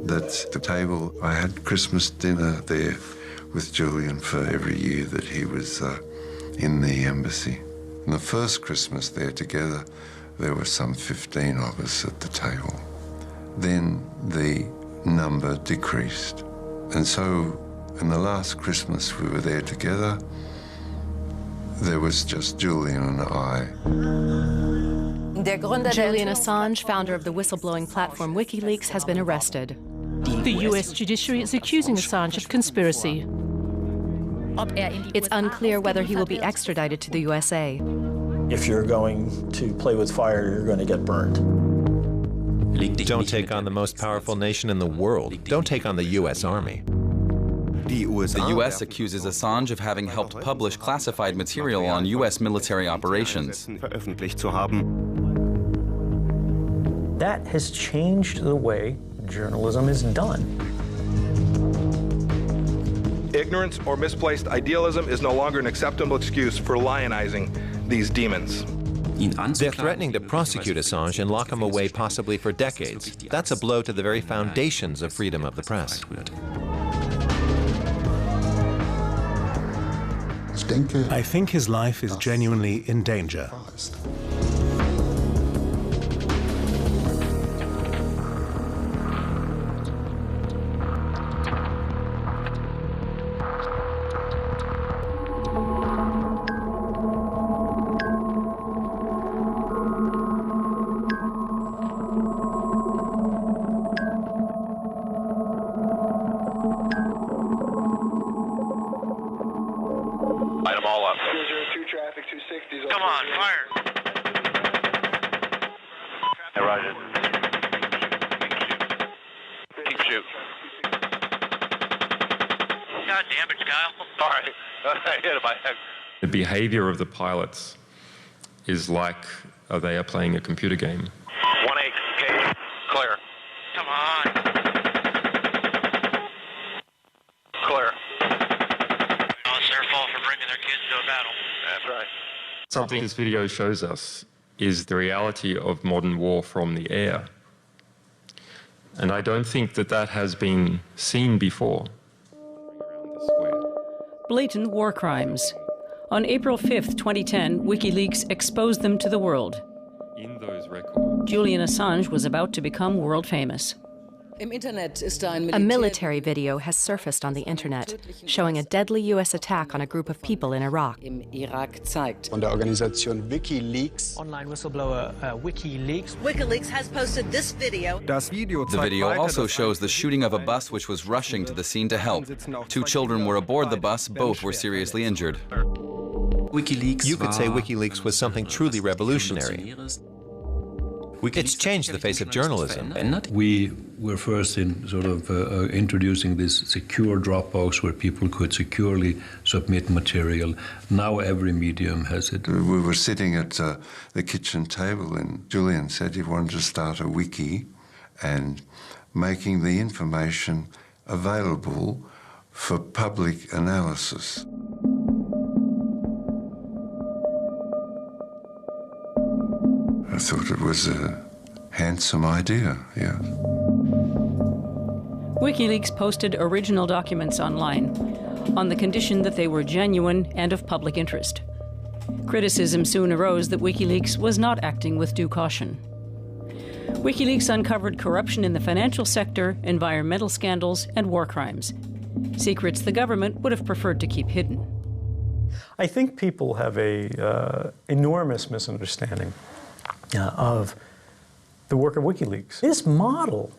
That's the table. I had Christmas dinner there with Julian for every year that he was in the embassy. And the first Christmas there together, there were some 15 of us at the table. Then the number decreased. And so in the last Christmas we were there together, there was just Julian and I. Julian Assange, founder of the whistleblowing platform WikiLeaks, has been arrested. The U.S. judiciary is accusing Assange of conspiracy. It's unclear whether he will be extradited to the USA. If you're going to play with fire, you're going to get burned. Don't take on the most powerful nation in the world. Don't take on the U.S. Army. The U.S. accuses Assange of having helped publish classified material on U.S. military operations. That has changed the way journalism is done. Ignorance or misplaced idealism is no longer an acceptable excuse for lionizing these demons. They're threatening to prosecute Assange and lock him away possibly for decades. That's a blow to the very foundations of freedom of the press. I think his life is genuinely in danger. Light them all up. 202 traffic, 260. Come on, fire. Hey, Roger. Keep shooting. God damn it, Kyle. All right. I hit him by head. The behavior of the pilots is like they are playing a computer game. 1-8, clear. Come on. Clear. Oh, it's their fault for bringing their kids to a battle. That's right. Something this video shows us is the reality of modern war from the air. And I don't think that that has been seen before. Blatant war crimes. On April 5th, 2010, WikiLeaks exposed them to the world. In those records, Julian Assange was about to become world famous. A military video has surfaced on the internet showing a deadly U.S. attack on a group of people in Iraq. Von der Organisation WikiLeaks. Online whistleblower WikiLeaks. WikiLeaks has posted this video. The video also shows the shooting of a bus which was rushing to the scene to help. 2 children were aboard the bus, both were seriously injured. You could say WikiLeaks was something truly revolutionary. It's changed the face of journalism. We were first in sort of introducing this secure Dropbox where people could securely submit material. Now every medium has it. We were sitting at the kitchen table and Julian said he wanted to start a wiki and making the information available for public analysis. I thought it was a handsome idea, yeah. WikiLeaks posted original documents online on the condition that they were genuine and of public interest. Criticism soon arose that WikiLeaks was not acting with due caution. WikiLeaks uncovered corruption in the financial sector, environmental scandals, and war crimes. Secrets the government would have preferred to keep hidden. I think people have a enormous misunderstanding of the work of WikiLeaks. This model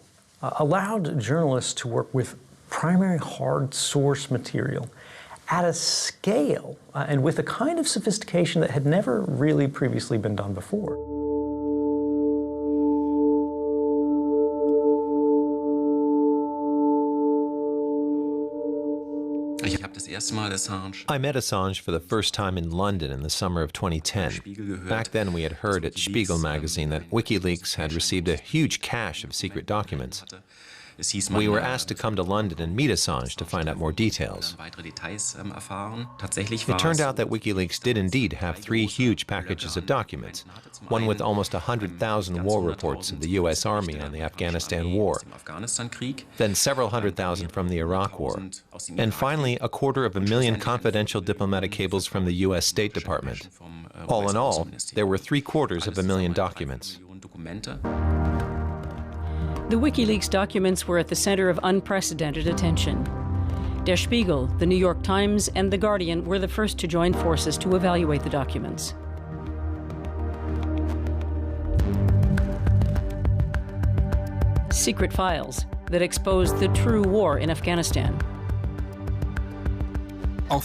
allowed journalists to work with primary hard source material at a scale and with a kind of sophistication that had never really previously been done before. I met Assange for the first time in London in the summer of 2010. Back then we had heard at Spiegel magazine that WikiLeaks had received a huge cache of secret documents. We were asked to come to London and meet Assange to find out more details. It turned out that WikiLeaks did indeed have 3 huge packages of documents, one with almost 100,000 war reports of the U.S. Army on the Afghanistan War, then several 100,000 from the Iraq War, and finally 250,000 confidential diplomatic cables from the U.S. State Department. All in all, there were 750,000 documents. The WikiLeaks documents were at the center of unprecedented attention. Der Spiegel, the New York Times, and The Guardian were the first to join forces to evaluate the documents. Secret files that exposed the true war in Afghanistan.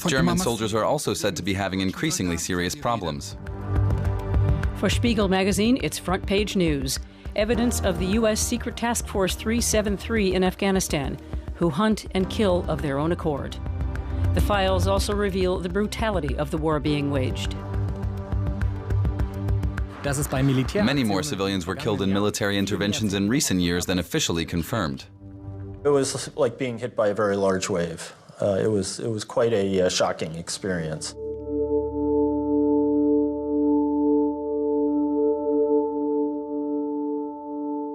German soldiers are also said to be having increasingly serious problems. For Spiegel magazine, it's front page news. Evidence of the U.S. Secret Task Force 373 in Afghanistan, who hunt and kill of their own accord. The files also reveal the brutality of the war being waged. Many more civilians were killed in military interventions in recent years than officially confirmed. It was like being hit by a very large wave. It was quite a shocking experience.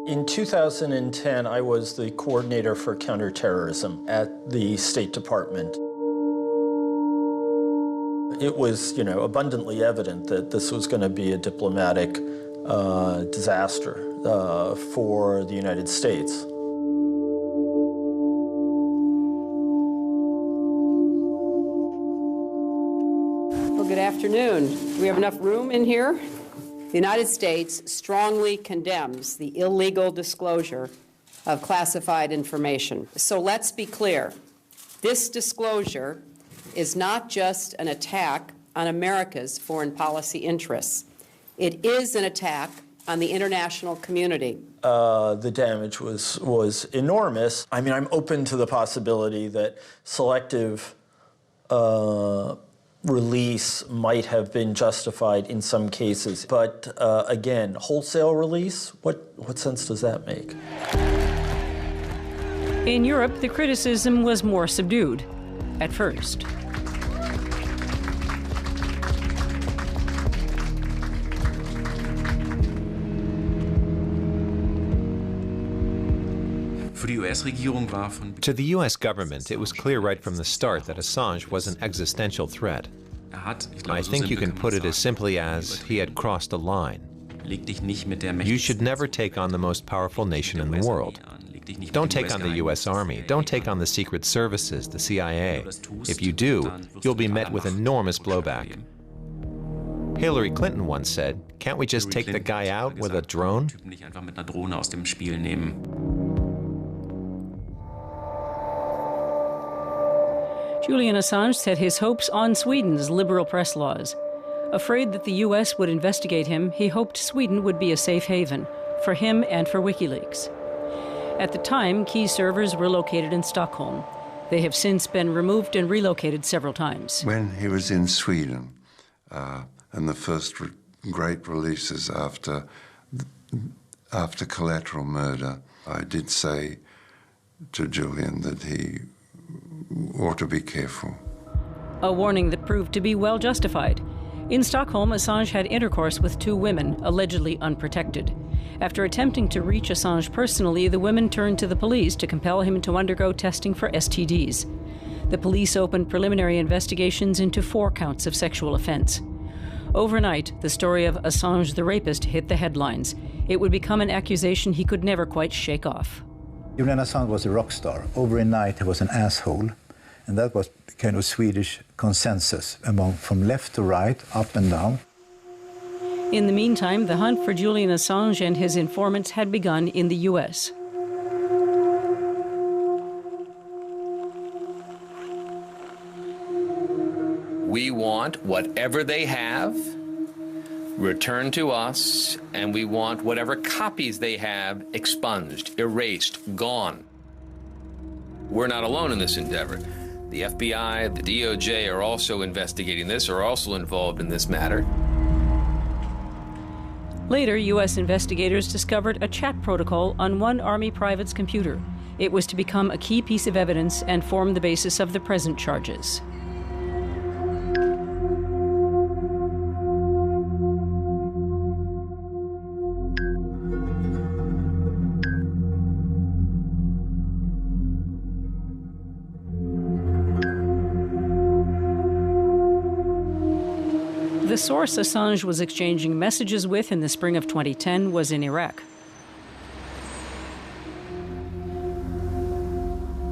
In 2010, I was the coordinator for counterterrorism at the State Department. It was, abundantly evident that this was going to be a diplomatic disaster for the United States. Well, good afternoon. Do we have enough room in here? The United States strongly condemns the illegal disclosure of classified information. So let's be clear. This disclosure is not just an attack on America's foreign policy interests. It is an attack on the international community. The damage was enormous. I mean, I'm open to the possibility that selective release might have been justified in some cases. But again, wholesale release, what sense does that make? In Europe, the criticism was more subdued at first. To the U.S. government, it was clear right from the start that Assange was an existential threat. I think you can put it as simply as he had crossed a line. You should never take on the most powerful nation in the world. Don't take on the U.S. Army. Don't take on the Secret Services, the CIA. If you do, you'll be met with enormous blowback. Hillary Clinton once said, "Can't we just take the guy out with a drone?" Julian Assange set his hopes on Sweden's liberal press laws. Afraid that the U.S. would investigate him, he hoped Sweden would be a safe haven for him and for WikiLeaks. At the time, key servers were located in Stockholm. They have since been removed and relocated several times. When he was in Sweden, and the first great releases after Collateral Murder, I did say to Julian that he ought to be careful. A warning that proved to be well justified. In Stockholm, Assange had intercourse with 2 women, allegedly unprotected. After attempting to reach Assange personally, the women turned to the police to compel him to undergo testing for STDs. The police opened preliminary investigations into 4 counts of sexual offense. Overnight, the story of Assange the rapist hit the headlines. It would become an accusation he could never quite shake off. Julian Assange was a rock star. Overnight, he was an asshole. And that was kind of Swedish consensus from left to right, up and down. In the meantime, the hunt for Julian Assange and his informants had begun in the U.S. We want whatever they have returned to us, and we want whatever copies they have expunged, erased, gone. We're not alone in this endeavor. The FBI, the DOJ are also investigating this, are also involved in this matter. Later, U.S. investigators discovered a chat protocol on one Army private's computer. It was to become a key piece of evidence and form the basis of the present charges. The source Assange was exchanging messages with in the spring of 2010 was in Iraq.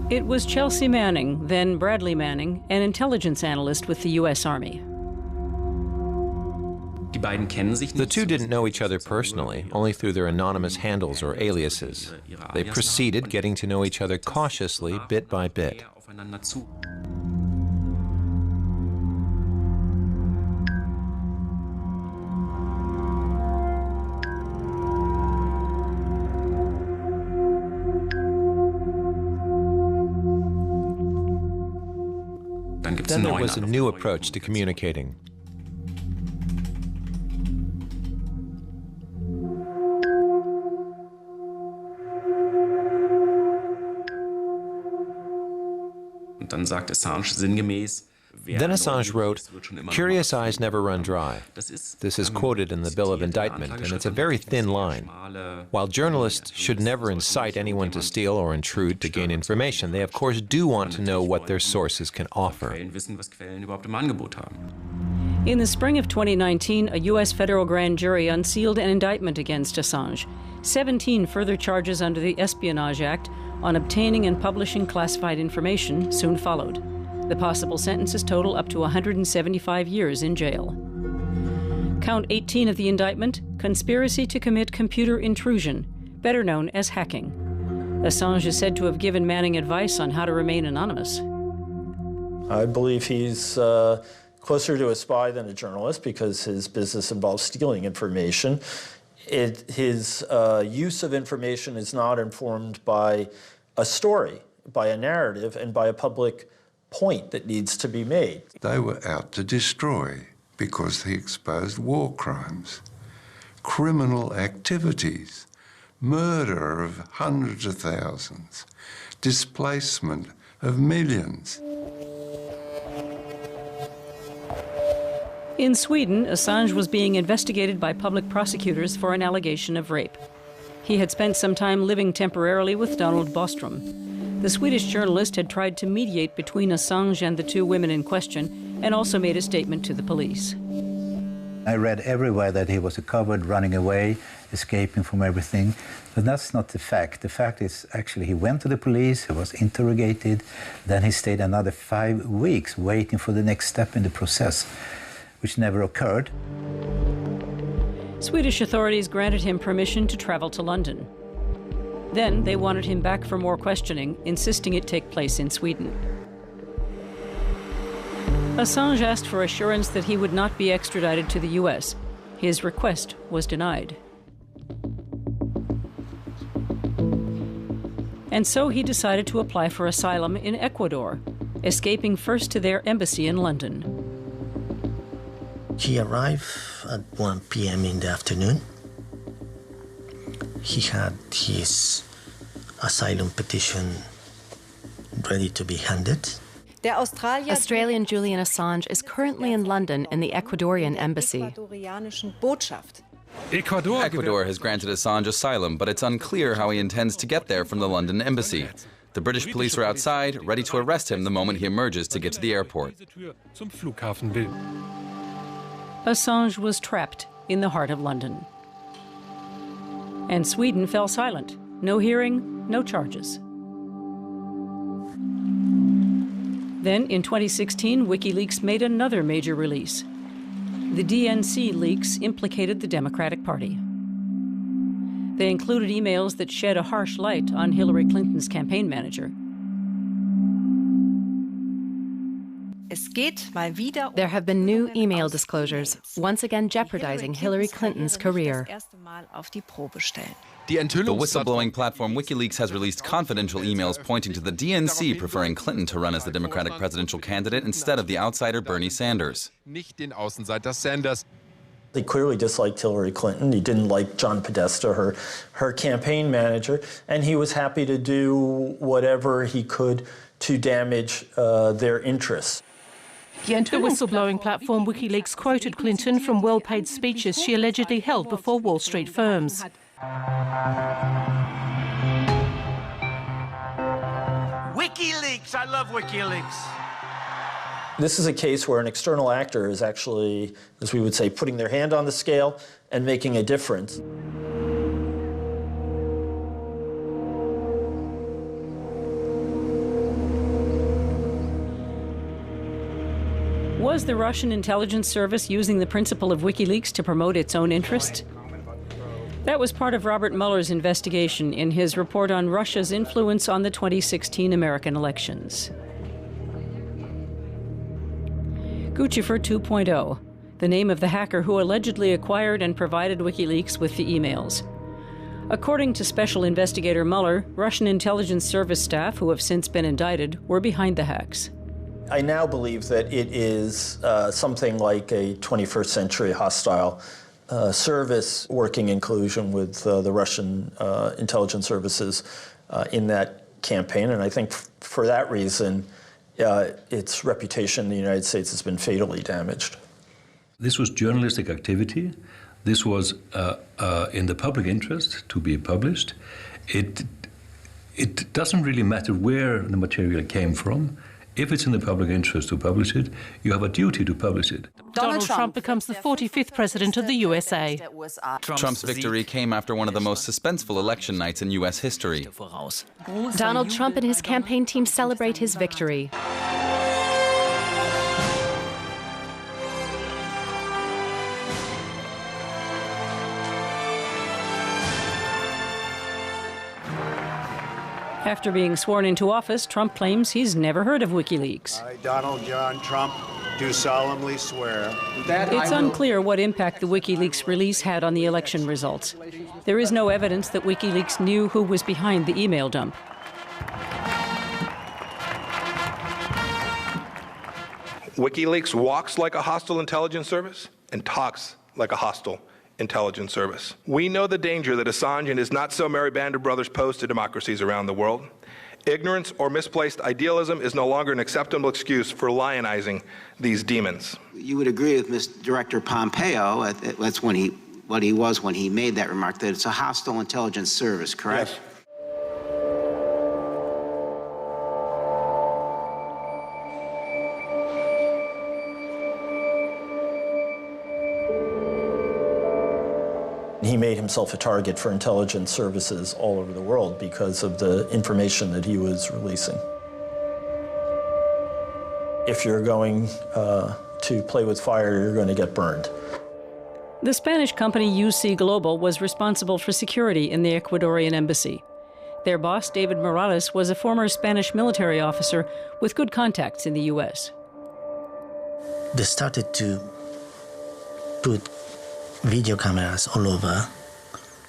It was Chelsea Manning, then Bradley Manning, an intelligence analyst with the U.S. Army. The two didn't know each other personally, only through their anonymous handles or aliases. They proceeded, getting to know each other cautiously, bit by bit. Then there was a new approach to communicating. Then Assange wrote, "Curious eyes never run dry." This is quoted in the Bill of Indictment, and it's a very thin line. While journalists should never incite anyone to steal or intrude to gain information, they of course do want to know what their sources can offer. In the spring of 2019, a U.S. federal grand jury unsealed an indictment against Assange. 17 further charges under the Espionage Act on obtaining and publishing classified information soon followed. The possible sentences total up to 175 years in jail. Count 18 of the indictment, conspiracy to commit computer intrusion, better known as hacking. Assange is said to have given Manning advice on how to remain anonymous. I believe he's closer to a spy than a journalist because his business involves stealing information. His use of information is not informed by a story, by a narrative, and by a public point that needs to be made. They were out to destroy because he exposed war crimes, criminal activities, murder of hundreds of thousands, displacement of millions. In Sweden, Assange was being investigated by public prosecutors for an allegation of rape. He had spent some time living temporarily with Donald Bostrom. The Swedish journalist had tried to mediate between Assange and the two women in question and also made a statement to the police. I read everywhere that he was recovered, running away, escaping from everything. But that's not the fact. The fact is actually he went to the police, he was interrogated, then he stayed another 5 weeks waiting for the next step in the process, which never occurred. Swedish authorities granted him permission to travel to London. Then they wanted him back for more questioning, insisting it take place in Sweden. Assange asked for assurance that he would not be extradited to the U.S. His request was denied. And so he decided to apply for asylum in Ecuador, escaping first to their embassy in London. He arrived at 1 p.m. in the afternoon. He had his asylum petition ready to be handed. Australian Julian Assange is currently in London in the Ecuadorian embassy. Ecuador has granted Assange asylum, but it's unclear how he intends to get there from the London embassy. The British police are outside, ready to arrest him the moment he emerges to get to the airport. Assange was trapped in the heart of London. And Sweden fell silent. No hearing, no charges. Then, in 2016, WikiLeaks made another major release. The DNC leaks implicated the Democratic Party. They included emails that shed a harsh light on Hillary Clinton's campaign manager. There have been new email disclosures, once again jeopardizing Hillary Clinton's career. The whistleblowing platform WikiLeaks has released confidential emails pointing to the DNC preferring Clinton to run as the Democratic presidential candidate instead of the outsider Bernie Sanders. He clearly disliked Hillary Clinton. He didn't like John Podesta, her campaign manager, and he was happy to do whatever he could to damage their interests. The whistleblowing platform WikiLeaks quoted Clinton from well-paid speeches she allegedly held before Wall Street firms. WikiLeaks! I love WikiLeaks! This is a case where an external actor is actually, as we would say, putting their hand on the scale and making a difference. Was the Russian intelligence service using the principle of WikiLeaks to promote its own interest? That was part of Robert Mueller's investigation in his report on Russia's influence on the 2016 American elections. Guccifer 2.0, the name of the hacker who allegedly acquired and provided WikiLeaks with the emails. According to Special Investigator Mueller, Russian intelligence service staff, who have since been indicted, were behind the hacks. I now believe that it is something like a 21st century hostile service working in collusion with the Russian intelligence services in that campaign. And I think for that reason, its reputation in the United States has been fatally damaged. This was journalistic activity. This was in the public interest to be published. It doesn't really matter where the material came from. If it's in the public interest to publish it, you have a duty to publish it. Donald Trump becomes the 45th president of the USA. Trump's victory came after one of the most suspenseful election nights in U.S. history. Donald Trump and his campaign team celebrate his victory. After being sworn into office, Trump claims he's never heard of WikiLeaks. I, Donald John Trump, do solemnly swear that it's unclear what impact the WikiLeaks release had on the election results. There is no evidence that WikiLeaks knew who was behind the email dump. WikiLeaks walks like a hostile intelligence service and talks like a hostile intelligence service. We know the danger that Assange and his not-so-merry band of brothers pose to democracies around the world. Ignorance or misplaced idealism is no longer an acceptable excuse for lionizing these demons. You would agree with Mr. Director Pompeo, that's what he was when he made that remark, that it's a hostile intelligence service, correct? Yes. He made himself a target for intelligence services all over the world because of the information that he was releasing. If you're going to play with fire, you're going to get burned. The Spanish company UC Global was responsible for security in the Ecuadorian embassy. Their boss, David Morales, was a former Spanish military officer with good contacts in the U.S. They started to put video cameras all over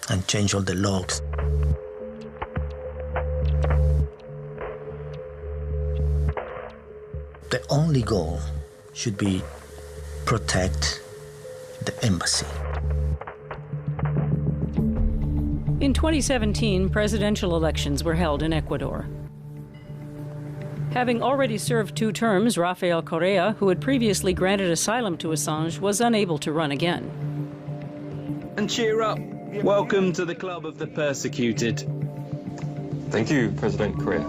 and change all the logs. The only goal should be protect the embassy. In 2017, presidential elections were held in Ecuador. Having already served 2 terms, Rafael Correa, who had previously granted asylum to Assange, was unable to run again. And cheer up. Welcome to the club of the persecuted. Thank you, President Correa.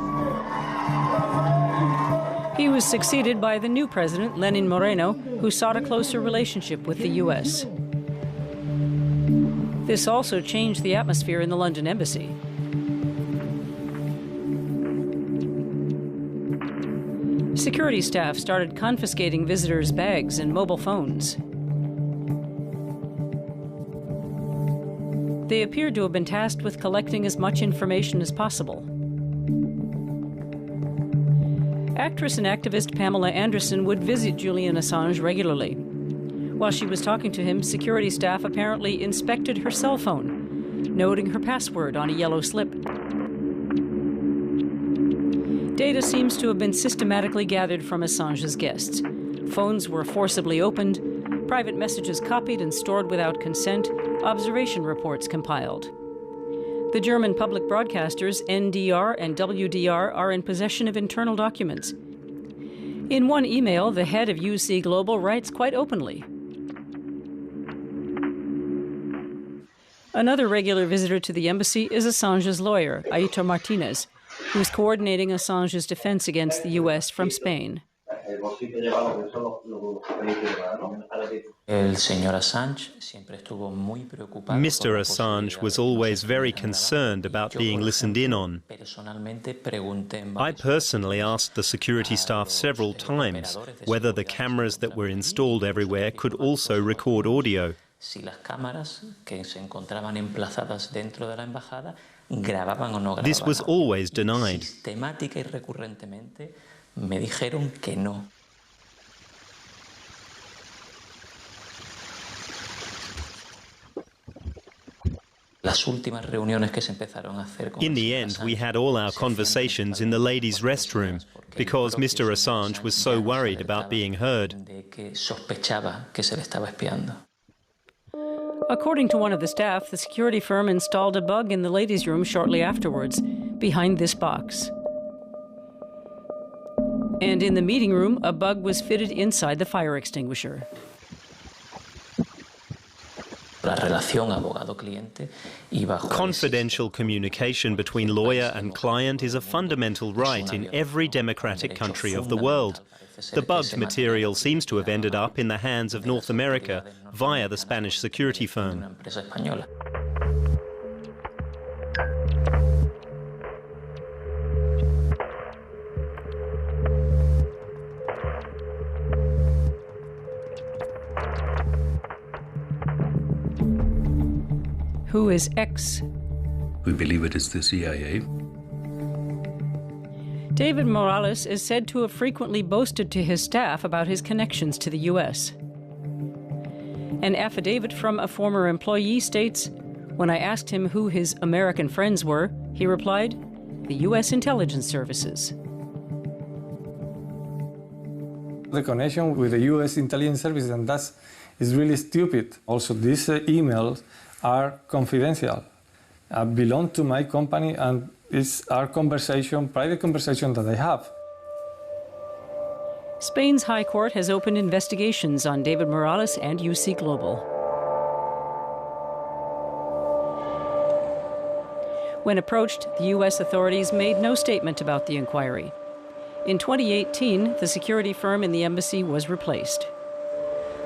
He was succeeded by the new president, Lenin Moreno, who sought a closer relationship with the U.S. This also changed the atmosphere in the London embassy. Security staff started confiscating visitors' bags and mobile phones. They appeared to have been tasked with collecting as much information as possible. Actress and activist Pamela Anderson would visit Julian Assange regularly. While she was talking to him, security staff apparently inspected her cell phone, noting her password on a yellow slip. Data seems to have been systematically gathered from Assange's guests. Phones were forcibly opened, private messages copied and stored without consent, observation reports compiled. The German public broadcasters NDR and WDR are in possession of internal documents. In one email, the head of UC Global writes quite openly. Another regular visitor to the embassy is Assange's lawyer, Aitor Martinez, who is coordinating Assange's defense against the U.S. from Spain. Mr. Assange was always very concerned about being listened in on. I personally asked the security staff several times whether the cameras that were installed everywhere could also record audio. This was always denied. In the end, we had all our conversations in the ladies' restroom because Mr. Assange was so worried about being heard. According to one of the staff, the security firm installed a bug in the ladies' room shortly afterwards, behind this box. And in the meeting room, a bug was fitted inside the fire extinguisher. Confidential communication between lawyer and client is a fundamental right in every democratic country of the world. The bugged material seems to have ended up in the hands of North America via the Spanish security firm. Who is X? We believe it is the CIA. David Morales is said to have frequently boasted to his staff about his connections to the U.S. An affidavit from a former employee states, when I asked him who his American friends were, he replied, the U.S. intelligence services. The connection with the U.S. intelligence services, and that is really stupid. Also, these emails are confidential, belong to my company, and it's our conversation, private conversation that I have. Spain's High Court has opened investigations on David Morales and UC Global. When approached, the U.S. authorities made no statement about the inquiry. In 2018, the security firm in the embassy was replaced.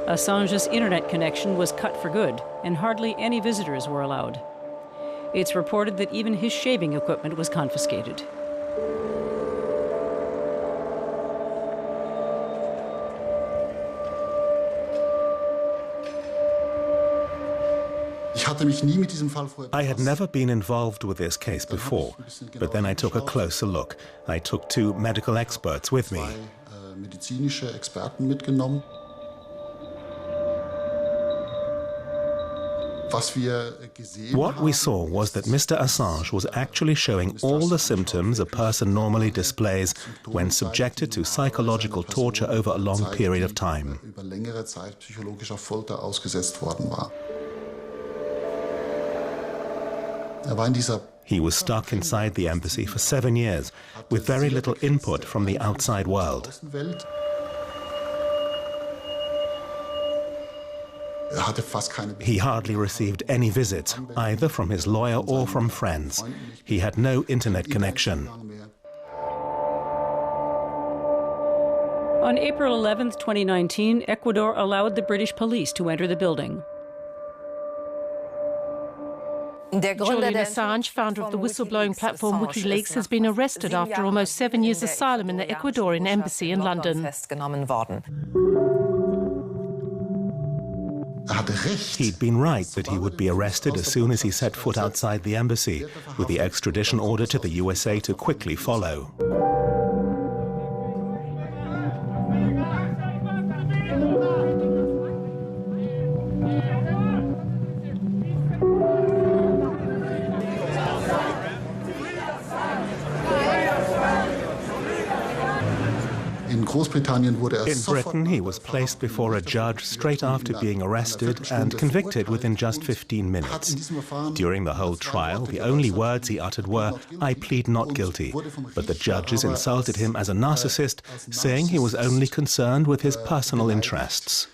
Assange's internet connection was cut for good, and hardly any visitors were allowed. It's reported that even his shaving equipment was confiscated. I had never been involved with this case before, but then I took a closer look. I took 2 medical experts with me. What we saw was that Mr. Assange was actually showing all the symptoms a person normally displays when subjected to psychological torture over a long period of time. He was stuck inside the embassy for 7 years, with very little input from the outside world. He hardly received any visits, either from his lawyer or from friends. He had no internet connection. On April 11, 2019, Ecuador allowed the British police to enter the building. Julian Assange, founder of the whistleblowing platform WikiLeaks, has been arrested after almost 7 years' asylum in the Ecuadorian embassy in London. He'd been right that he would be arrested as soon as he set foot outside the embassy, with the extradition order to the USA to quickly follow. In Britain, he was placed before a judge straight after being arrested and convicted within just 15 minutes. During the whole trial, the only words he uttered were, "I plead not guilty." But the judges insulted him as a narcissist, saying he was only concerned with his personal interests.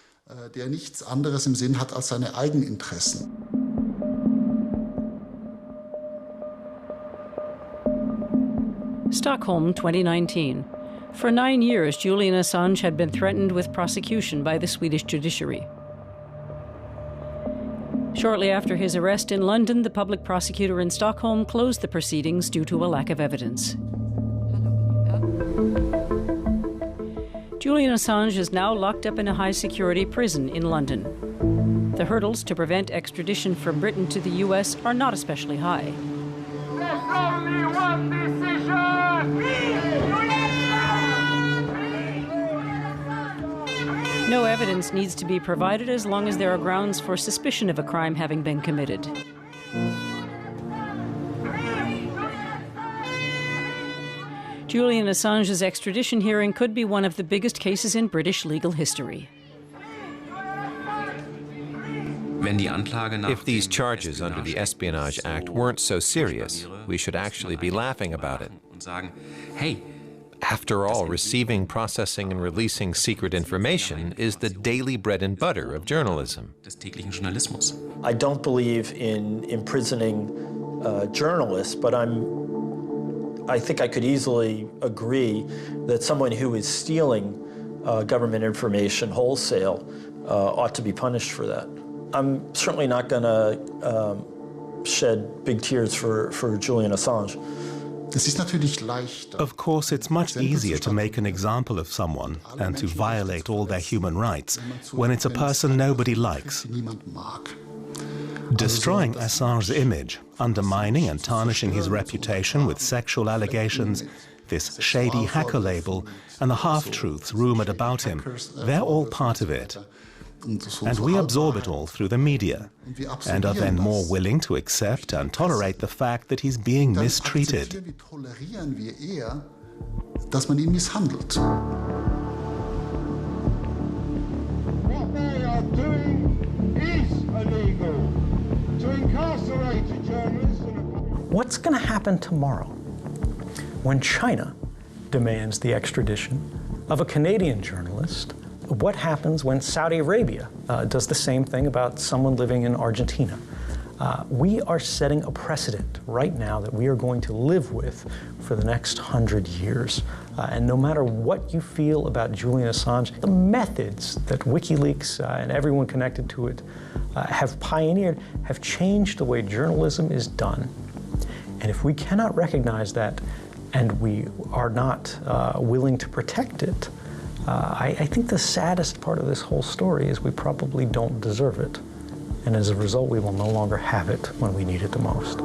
Der nichts anderes im Sinn hat als seine Eigeninteressen. Stockholm, 2019. For 9 years, Julian Assange had been threatened with prosecution by the Swedish judiciary. Shortly after his arrest in London, the public prosecutor in Stockholm closed the proceedings due to a lack of evidence. Julian Assange is now locked up in a high-security prison in London. The hurdles to prevent extradition from Britain to the US are not especially high. There's only one decision! No evidence needs to be provided as long as there are grounds for suspicion of a crime having been committed. Julian Assange's extradition hearing could be one of the biggest cases in British legal history. If these charges under the Espionage Act weren't so serious, we should actually be laughing about it. After all, receiving, processing, and releasing secret information is the daily bread and butter of journalism. I don't believe in imprisoning journalists, but I think I could easily agree that someone who is stealing government information wholesale ought to be punished for that. I'm certainly not going to shed big tears for Julian Assange. Of course, it's much easier to make an example of someone and to violate all their human rights when it's a person nobody likes. Destroying Assange's image, undermining and tarnishing his reputation with sexual allegations, this shady hacker label, and the half-truths rumored about him, they're all part of it. And we absorb it all through the media, and are then more willing to accept and tolerate the fact that he's being mistreated. Dass man ihn misshandelt. What they are doing is illegal. To incarcerate a journalist and a... What's going to happen tomorrow when China demands the extradition of a Canadian journalist? What happens when Saudi Arabia does the same thing about someone living in Argentina? We are setting a precedent right now that we are going to live with for the next 100 years. And no matter what you feel about Julian Assange, the methods that WikiLeaks and everyone connected to it have pioneered have changed the way journalism is done. And if we cannot recognize that and we are not willing to protect it, I think the saddest part of this whole story is we probably don't deserve it. And as a result, we will no longer have it when we need it the most.